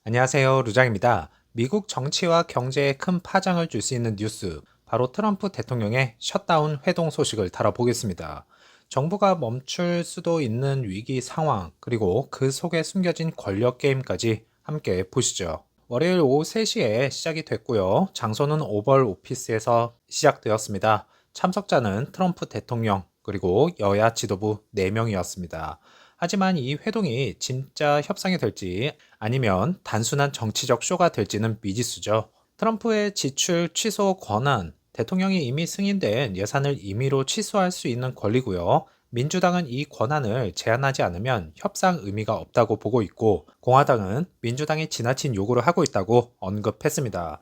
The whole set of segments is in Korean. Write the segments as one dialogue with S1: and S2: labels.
S1: 안녕하세요, 루장입니다. 미국 정치와 경제에 큰 파장을 줄 수 있는 뉴스, 바로 트럼프 대통령의 셧다운 회동 소식을 다뤄보겠습니다. 정부가 멈출 수도 있는 위기 상황, 그리고 그 속에 숨겨진 권력 게임까지 함께 보시죠. 월요일 오후 3시에 시작이 됐고요. 장소는 오벌 오피스에서 시작되었습니다. 참석자는 트럼프 대통령, 그리고 여야 지도부 4명이었습니다. 하지만 이 회동이 진짜 협상이 될지 아니면 단순한 정치적 쇼가 될지는 미지수죠. 트럼프의 지출 취소 권한, 대통령이 이미 승인된 예산을 임의로 취소할 수 있는 권리고요. 민주당은 이 권한을 제한하지 않으면 협상 의미가 없다고 보고 있고, 공화당은 민주당이 지나친 요구를 하고 있다고 언급했습니다.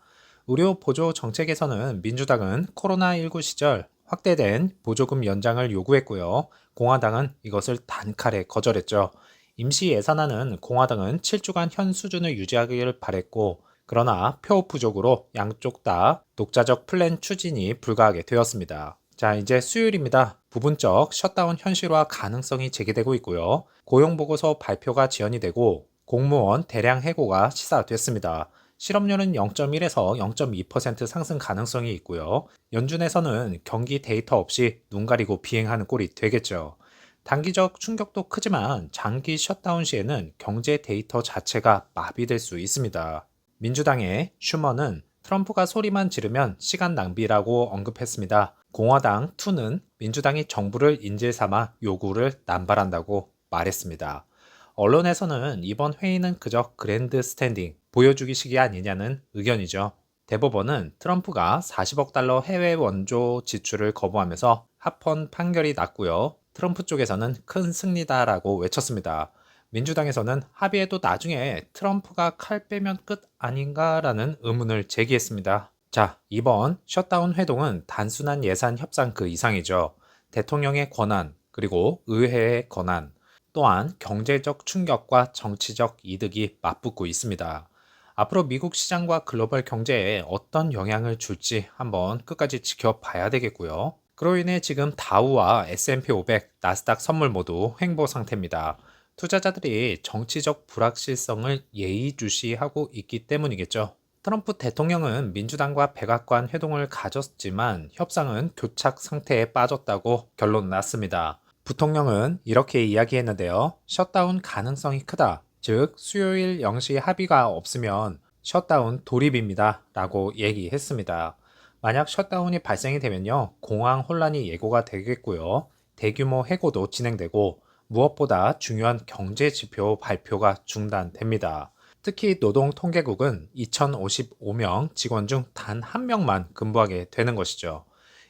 S1: 의료 보조 정책에서는 민주당은 코로나19 시절 확대된 보조금 연장을 요구했고요. 공화당은 이것을 단칼에 거절했죠. 임시 예산안은 공화당은 7주간 현 수준을 유지하기를 바랬고, 그러나 표 부족으로 양쪽 다 독자적 플랜 추진이 불가하게 되었습니다. 자, 이제 수요일입니다. 부분적 셧다운 현실화 가능성이 제기되고 있고요. 고용보고서 발표가 지연이 되고 공무원 대량 해고가 시사됐습니다. 실업률은 0.1에서 0.2% 상승 가능성이 있고요. 연준에서는 경기 데이터 없이 눈 가리고 비행하는 꼴이 되겠죠. 단기적 충격도 크지만 장기 셧다운 시에는 경제 데이터 자체가 마비될 수 있습니다. 민주당의 슈머는 트럼프가 소리만 지르면 시간 낭비라고 언급했습니다. 공화당 2는 민주당이 정부를 인질 삼아 요구를 남발한다고 말했습니다. 언론에서는 이번 회의는 그저 그랜드 스탠딩, 보여주기식이 아니냐는 의견이죠. 대법원은 트럼프가 40억 달러 해외 원조 지출을 거부하면서 합헌 판결이 났고요. 트럼프 쪽에서는 큰 승리다라고 외쳤습니다. 민주당에서는 합의해도 나중에 트럼프가 칼 빼면 끝 아닌가라는 의문을 제기했습니다. 자, 이번 셧다운 회동은 단순한 예산 협상 그 이상이죠. 대통령의 권한, 그리고 의회의 권한, 또한 경제적 충격과 정치적 이득이 맞붙고 있습니다. 앞으로 미국 시장과 글로벌 경제에 어떤 영향을 줄지 한번 끝까지 지켜봐야 되겠고요. 그로 인해 지금 다우와 S&P 500, 나스닥 선물 모두 횡보 상태입니다. 투자자들이 정치적 불확실성을 예의주시하고 있기 때문이겠죠. 트럼프 대통령은 민주당과 백악관 회동을 가졌지만 협상은 교착 상태에 빠졌다고 결론 났습니다. 부통령은 이렇게 이야기했는데요. 셧다운 가능성이 크다. 즉, 수요일 0시 합의가 없으면 셧다운 돌입입니다. 라고 얘기했습니다. 만약 셧다운이 발생이 되면요. 공항 혼란이 예고가 되겠고요. 대규모 해고도 진행되고 무엇보다 중요한 경제 지표 발표가 중단됩니다. 특히 노동통계국은 2055명 직원 중 단 한 명만 근무하게 되는 것이죠.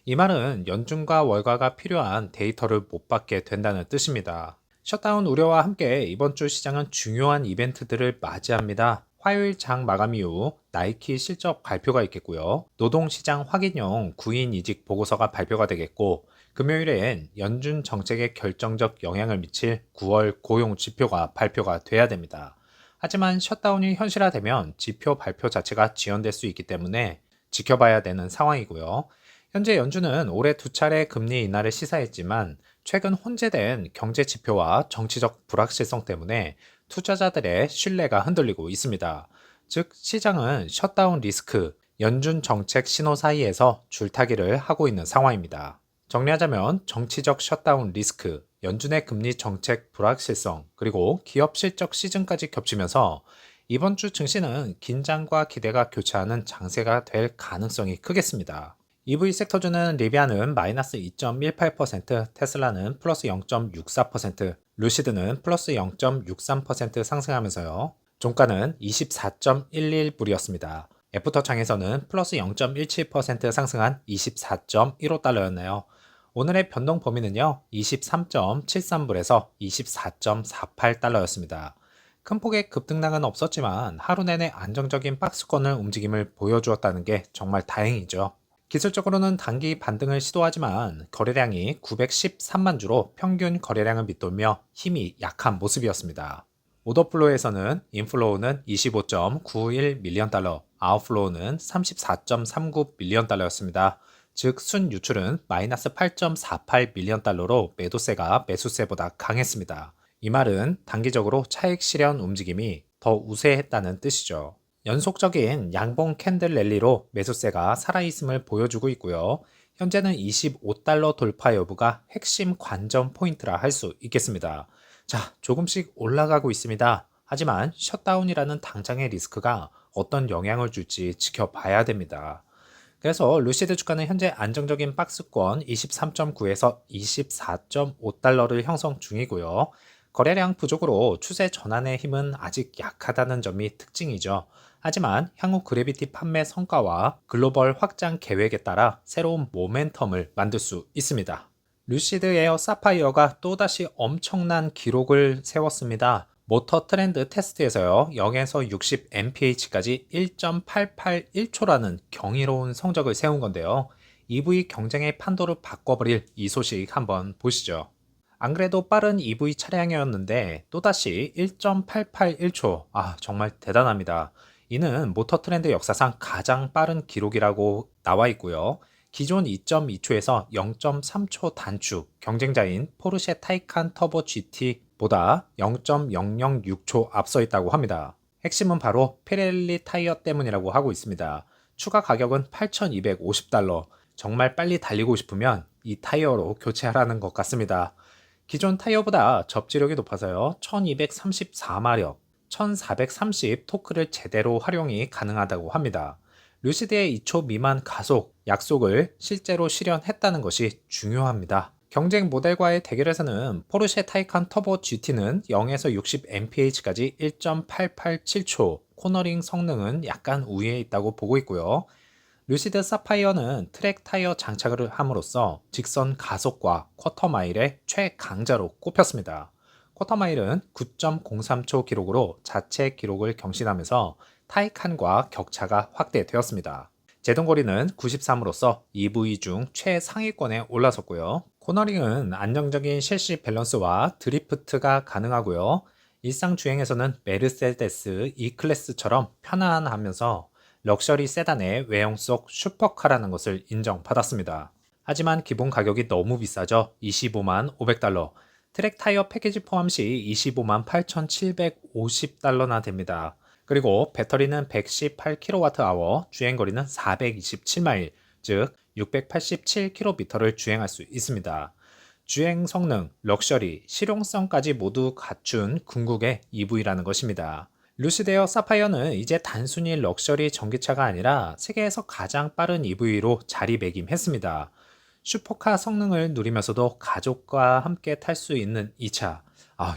S1: 이 말은 연준과 월가가 필요한 데이터를 못 받게 된다는 뜻입니다. 셧다운 우려와 함께 이번 주 시장은 중요한 이벤트들을 맞이합니다. 화요일 장 마감 이후 나이키 실적 발표가 있겠고요. 노동시장 확인용 구인 이직 보고서가 발표가 되겠고, 금요일엔 연준 정책에 결정적 영향을 미칠 9월 고용 지표가 발표가 돼야 됩니다. 하지만 셧다운이 현실화되면 지표 발표 자체가 지연될 수 있기 때문에 지켜봐야 되는 상황이고요. 현재 연준은 올해 2차례 금리 인하를 시사했지만 최근 혼재된 경제 지표와 정치적 불확실성 때문에 투자자들의 신뢰가 흔들리고 있습니다. 즉, 시장은 셧다운 리스크, 연준 정책 신호 사이에서 줄타기를 하고 있는 상황입니다. 정리하자면 정치적 셧다운 리스크, 연준의 금리 정책 불확실성, 그리고 기업 실적 시즌까지 겹치면서 이번 주 증시는 긴장과 기대가 교차하는 장세가 될 가능성이 크겠습니다. EV 섹터주는 리비아는 마이너스 2.18%, 테슬라는 플러스 0.64%, 루시드는 플러스 0.63% 상승하면서요. 종가는 24.11불이었습니다. 애프터창에서는 플러스 0.17% 상승한 24.15달러였네요. 오늘의 변동 범위는요, 23.73불에서 24.48달러였습니다. 큰 폭의 급등락은 없었지만 하루 내내 안정적인 박스권을 움직임을 보여주었다는 게 정말 다행이죠. 기술적으로는 단기 반등을 시도하지만 거래량이 913만 주로 평균 거래량을 밑돌며 힘이 약한 모습이었습니다. 오더플로우에서는 인플로우는 25.91 밀리언 달러, 아웃플로우는 34.39 밀리언 달러였습니다. 즉 순유출은 마이너스 8.48 밀리언 달러로 매도세가 매수세보다 강했습니다. 이 말은 단기적으로 차익 실현 움직임이 더 우세했다는 뜻이죠. 연속적인 양봉 캔들 랠리로 매수세가 살아있음을 보여주고 있고요. 현재는 25달러 돌파 여부가 핵심 관전 포인트라 할 수 있겠습니다. 자, 조금씩 올라가고 있습니다. 하지만 셧다운이라는 당장의 리스크가 어떤 영향을 줄지 지켜봐야 됩니다. 그래서 루시드 주가는 현재 안정적인 박스권 23.9에서 24.5달러를 형성 중이고요. 거래량 부족으로 추세 전환의 힘은 아직 약하다는 점이 특징이죠. 하지만 향후 그래비티 판매 성과와 글로벌 확장 계획에 따라 새로운 모멘텀을 만들 수 있습니다. 루시드 에어 사파이어가 또다시 엄청난 기록을 세웠습니다. 모터 트렌드 테스트에서요, 0에서 60 mph까지 1.881초라는 경이로운 성적을 세운 건데요. EV 경쟁의 판도를 바꿔버릴 이 소식 한번 보시죠. 안 그래도 빠른 EV 차량이었는데 또다시 1.881초. 정말 대단합니다. 이는 모터 트렌드 역사상 가장 빠른 기록이라고 나와 있고요. 기존 2.2초에서 0.3초 단축, 경쟁자인 포르쉐 타이칸 터보 GT보다 0.006초 앞서 있다고 합니다. 핵심은 바로 피렐리 타이어 때문이라고 하고 있습니다. 추가 가격은 8,250달러. 정말 빨리 달리고 싶으면 이 타이어로 교체하라는 것 같습니다. 기존 타이어보다 접지력이 높아서요, 1234마력, 1430 토크를 제대로 활용이 가능하다고 합니다. 루시드의 2초 미만 가속, 약속을 실제로 실현했다는 것이 중요합니다. 경쟁 모델과의 대결에서는 포르쉐 타이칸 터보 GT는 0에서 60 mph까지 1.887초, 코너링 성능은 약간 우위에 있다고 보고 있고요. 루시드 사파이어는 트랙 타이어 장착을 함으로써 직선 가속과 쿼터 마일의 최강자로 꼽혔습니다. 쿼터 마일은 9.03초 기록으로 자체 기록을 경신하면서 타이칸과 격차가 확대되었습니다. 제동거리는 93으로서 EV 중 최상위권에 올라섰고요. 코너링은 안정적인 실시 밸런스와 드리프트가 가능하고요. 일상 주행에서는 메르세데스 E클래스처럼 편안하면서 럭셔리 세단의 외형 속 슈퍼카라는 것을 인정받았습니다. 하지만 기본 가격이 너무 비싸죠. 25만 500달러. 트랙 타이어 패키지 포함 시 25만 8,750달러나 됩니다. 그리고 배터리는 118kWh, 주행거리는 427마일, 즉 687km를 주행할 수 있습니다. 주행 성능, 럭셔리, 실용성까지 모두 갖춘 궁극의 EV라는 것입니다. 루시드에어 사파이어는 이제 단순히 럭셔리 전기차가 아니라 세계에서 가장 빠른 EV로 자리매김했습니다. 슈퍼카 성능을 누리면서도 가족과 함께 탈 수 있는 이 차.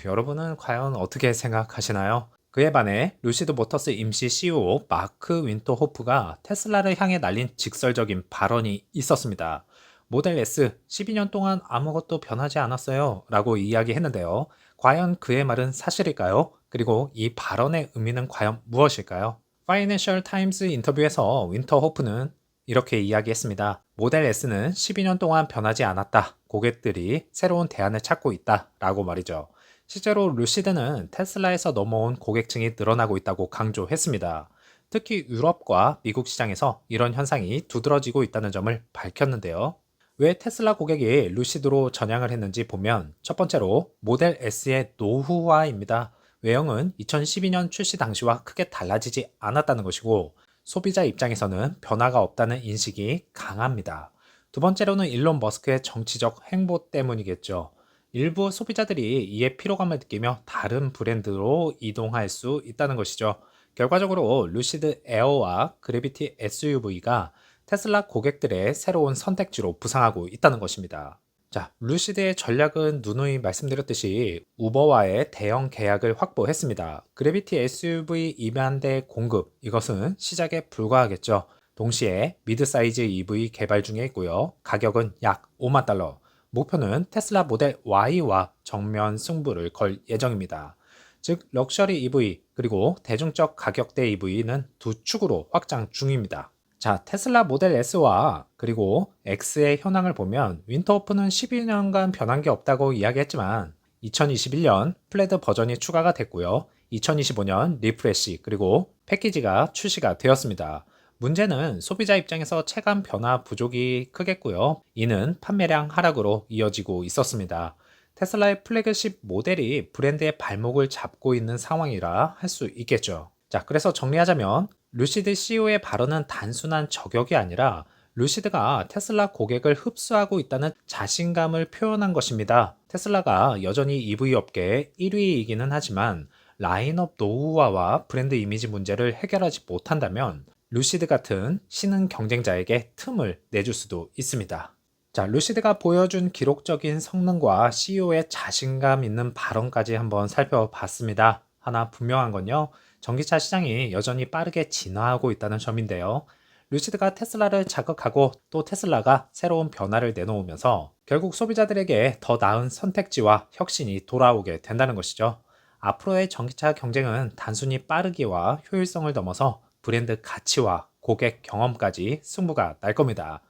S1: 여러분은 과연 어떻게 생각하시나요? 그에 반해 루시드 모터스 임시 CEO 마크 윈터호프가 테슬라를 향해 날린 직설적인 발언이 있었습니다. 모델 S 12년 동안 아무것도 변하지 않았어요 라고 이야기했는데요. 과연 그의 말은 사실일까요? 그리고 이 발언의 의미는 과연 무엇일까요? 파이낸셜 타임스 인터뷰에서 윈터호프는 이렇게 이야기했습니다. 모델 S는 12년 동안 변하지 않았다. 고객들이 새로운 대안을 찾고 있다 라고 말이죠. 실제로 루시드는 테슬라에서 넘어온 고객층이 늘어나고 있다고 강조했습니다. 특히 유럽과 미국 시장에서 이런 현상이 두드러지고 있다는 점을 밝혔는데요. 왜 테슬라 고객이 루시드로 전향을 했는지 보면 첫 번째로 모델 S의 노후화입니다. 외형은 2012년 출시 당시와 크게 달라지지 않았다는 것이고 소비자 입장에서는 변화가 없다는 인식이 강합니다. 두 번째로는 일론 머스크의 정치적 행보 때문이겠죠. 일부 소비자들이 이에 피로감을 느끼며 다른 브랜드로 이동할 수 있다는 것이죠. 결과적으로 루시드 에어와 그래비티 SUV가 테슬라 고객들의 새로운 선택지로 부상하고 있다는 것입니다. 자, 루시드의 전략은 누누이 말씀드렸듯이 우버와의 대형 계약을 확보했습니다. 그래비티 SUV 2만 대 공급, 이것은 시작에 불과하겠죠. 동시에 미드사이즈 EV 개발 중에 있고요. 가격은 약 5만 달러. 목표는 테슬라 모델 Y와 정면 승부를 걸 예정입니다. 즉 럭셔리 EV 그리고 대중적 가격대 EV는 두 축으로 확장 중입니다. 자, 테슬라 모델 S와 그리고 X의 현황을 보면 윈터호프는 12년간 변한 게 없다고 이야기했지만 2021년 플래드 버전이 추가가 됐고요. 2025년 리프레시 그리고 패키지가 출시가 되었습니다. 문제는 소비자 입장에서 체감 변화 부족이 크겠고요. 이는 판매량 하락으로 이어지고 있었습니다. 테슬라의 플래그십 모델이 브랜드의 발목을 잡고 있는 상황이라 할 수 있겠죠. 자, 그래서 정리하자면 루시드 CEO의 발언은 단순한 저격이 아니라 루시드가 테슬라 고객을 흡수하고 있다는 자신감을 표현한 것입니다. 테슬라가 여전히 EV 업계 1위이기는 하지만 라인업 노후화와 브랜드 이미지 문제를 해결하지 못한다면 루시드 같은 신흥 경쟁자에게 틈을 내줄 수도 있습니다. 자, 루시드가 보여준 기록적인 성능과 CEO의 자신감 있는 발언까지 한번 살펴봤습니다. 하나 분명한 건요, 전기차 시장이 여전히 빠르게 진화하고 있다는 점인데요. 루시드가 테슬라를 자극하고 또 테슬라가 새로운 변화를 내놓으면서 결국 소비자들에게 더 나은 선택지와 혁신이 돌아오게 된다는 것이죠. 앞으로의 전기차 경쟁은 단순히 빠르기와 효율성을 넘어서 브랜드 가치와 고객 경험까지 승부가 날 겁니다.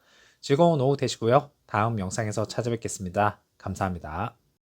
S1: 즐거운 오후 되시고요. 다음 영상에서 찾아뵙겠습니다. 감사합니다.